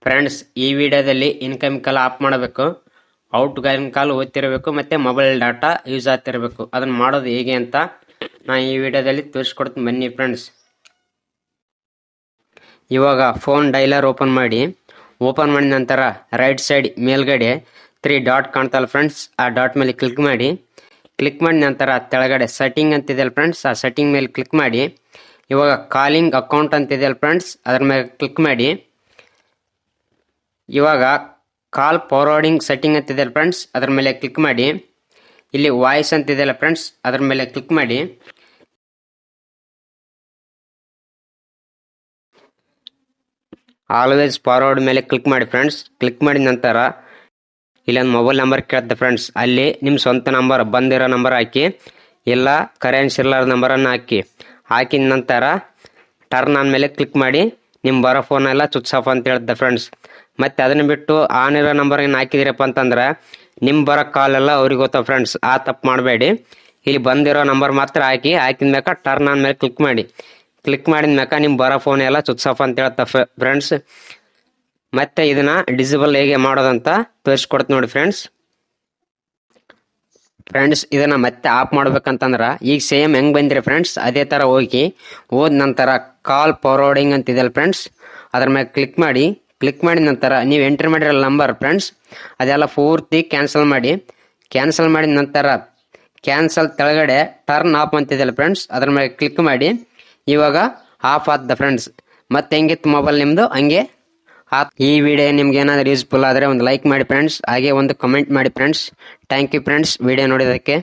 Friends, ಈ ವಿಡಿಯೋದಲ್ಲಿ income Call of ಮಾಡಬೇಕು, ಔಟ್ ಗೋಯಿಂಗ್ ಕಾಲ್ ಓದ್ತಿರಬೇಕು, ಮತ್ತೆ ಮೊಬೈಲ್ ಡಾಟಾ ಯೂಸ್ ಆಗ್ತಿರಬೇಕು. ಅದನ್ನ ಮಾಡೋದು ಹೇಗೆ ಅಂತ ನಾನು ಈ ವಿಡಿಯೋದಲ್ಲಿ ತೋರಿಸ್ಕೊಡ್ತೀನಿ. ಬನ್ನಿ ಫ್ರೆಂಡ್ಸ್. ಇವಾಗ ಫೋನ್ ಡೈಲರ್ ಓಪನ್ ಮಾಡಿದ ನಂತರ ರೈಟ್ ಸೈಡ್ ಮೇಲ್ಗಡೆ 3 ಡಾಟ್ ಕಾಣ್ತಲ್ಲ ಫ್ರೆಂಡ್ಸ್, ಆ ಡಾಟ್ ಮೇಲೆ ಕ್ಲಿಕ್ ಮಾಡಿ ನಂತರ ತೆಳಗಡೆ ಸೆಟ್ಟಿಂಗ್ ಅಂತಿದೆಯಲ್ಲ ಫ್ರೆಂಡ್ಸ್, ಆ ಸೆಟ್ಟಿಂಗ್ ಮೇಲೆ ಕ್ಲಿಕ್ ಮಾಡಿ. ಇವಾಗ ಕಾಲಿಂಗ್ ಅಕೌಂಟ್ ಅಂತಿದೆಯಲ್ಲ ಫ್ರೆಂಡ್ಸ್, ಅದ್ರ ಮೇಲೆ ಕ್ಲಿಕ್ ಮಾಡಿ. ಇವಾಗ ಕಾಲ್ ಫಾರ್ವರ್ಡಿಂಗ್ ಸೆಟ್ಟಿಂಗ್ ಅಂತಿದೆಯಲ್ಲ ಫ್ರೆಂಡ್ಸ್, ಅದ್ರ ಮೇಲೆ ಕ್ಲಿಕ್ ಮಾಡಿ. ಇಲ್ಲಿ ವಾಯ್ಸ್ ಅಂತಿದೆಯಲ್ಲ ಫ್ರೆಂಡ್ಸ್, ಅದ್ರ ಮೇಲೆ ಕ್ಲಿಕ್ ಮಾಡಿ. ಆಲ್ವೇಸ್ ಫಾರ್ವರ್ಡ್ ಮೇಲೆ ಕ್ಲಿಕ್ ಮಾಡಿ ಫ್ರೆಂಡ್ಸ್. ಕ್ಲಿಕ್ ಮಾಡಿದ ನಂತರ ಇಲ್ಲೊಂದು ಮೊಬೈಲ್ ನಂಬರ್ ಕೇಳುತ್ತೆ ಫ್ರೆಂಡ್ಸ್, ಅಲ್ಲಿ ನಿಮ್ಮ ಸ್ವಂತ ನಂಬರ್ ಬಂದಿರೋ ನಂಬರ್ ಹಾಕಿ, ಇಲ್ಲ ಕರೆನ್ಸಿ ಇರ್ಲಾರ ನಂಬರನ್ನು ಹಾಕಿದ ನಂತರ ಟರ್ನ್ ಆನ್ ಮೇಲೆ ಕ್ಲಿಕ್ ಮಾಡಿ. ನಿಮ್ಮ ಬರೋ ಫೋನ್ ಎಲ್ಲ ಸ್ವಿಚ್ ಆಫ್ ಅಂತ ಹೇಳುತ್ತೆ ಫ್ರೆಂಡ್ಸ್. ಮತ್ತು ಅದನ್ನು ಬಿಟ್ಟು ಆನ್ ಇರೋ ನಂಬರ್ ಏನು ಹಾಕಿದಿರಪ್ಪ ಅಂತಂದ್ರೆ ನಿಮ್ಮ ಬರೋ ಕಾಲೆಲ್ಲ ಅವ್ರಿಗೆ ಗೊತ್ತಾವ ಫ್ರೆಂಡ್ಸ್. ಆ ತಪ್ಪು ಮಾಡಬೇಡಿ. ಇಲ್ಲಿ ಬಂದಿರೋ ನಂಬರ್ ಮಾತ್ರ ಹಾಕಿದ ಮ್ಯಾಕ ಟರ್ನ್ ಆನ್ ಮೇಲೆ ಕ್ಲಿಕ್ ಮಾಡಿ. ಕ್ಲಿಕ್ ಮಾಡಿದ ಮ್ಯಾಕ ನಿಮ್ಮ ಬರೋ ಫೋನ್ ಎಲ್ಲ ಸ್ವಿಚ್ ಆಫ್ ಅಂತ ಹೇಳ್ತಾ ಫ್ರೆಂಡ್ಸ್. ಮತ್ತೆ ಇದನ್ನ ಡಿಸೇಬಲ್ ಹೇಗೆ ಮಾಡೋದಂತ ತೋರಿಸ್ಕೊಡ್ತೀನಿ ನೋಡಿ ಫ್ರೆಂಡ್ಸ್. ಇದನ್ನ ಮತ್ತೆ ಆಫ್ ಮಾಡ್ಬೇಕಂತಂದ್ರೆ ಈಗ ಸೇಮ್ ಹೆಂಗ್ ಬಂದಿರಿ ಫ್ರೆಂಡ್ಸ್, ಅದೇ ತರ ಹೋದ ನಂತರ ಕಾಲ್ ಫಾರ್ವರ್ಡಿಂಗ್ ಅಂತಿದೆಯಲ್ಲ ಫ್ರೆಂಡ್ಸ್, ಅದ್ರ ಮೇಲೆ ಕ್ಲಿಕ್ ಮಾಡಿ. ಕ್ಲಿಕ್ ಮಾಡಿದ ನಂತರ ನೀವು ಎಂಟ್ರಿ ಮಾಡಿರೋ ನಂಬರ್ ಫ್ರೆಂಡ್ಸ್ ಅದೆಲ್ಲ ಪೂರ್ತಿ ಕ್ಯಾನ್ಸಲ್ ಮಾಡಿದ ನಂತರ ಕ್ಯಾನ್ಸಲ್ ತೆಳಗಡೆ ಟರ್ನ್ ಆಫ್ ಅಂತಿದೆಯಲ್ಲ ಫ್ರೆಂಡ್ಸ್, ಅದ್ರ ಮೇಲೆ ಕ್ಲಿಕ್ ಮಾಡಿ. ಇವಾಗ ಆಫ್ ಆದ ಫ್ರೆಂಡ್ಸ್. ಮತ್ತೆ ಹೆಂಗಿತ್ತು ಮೊಬೈಲ್ ನಿಮ್ಮದು ಹಂಗೆ. ಈ ವಿಡಿಯೋ ನಿಮ್ಗೆ ಏನಾದರೂ ಯೂಸ್ಫುಲ್ ಆದರೆ ಒಂದು ಲೈಕ್ ಮಾಡಿ ಫ್ರೆಂಡ್ಸ್, ಹಾಗೆ ಒಂದು ಕಮೆಂಟ್ ಮಾಡಿ friends. Thank you friends video ನೋಡಿದ್ದಕ್ಕೆ.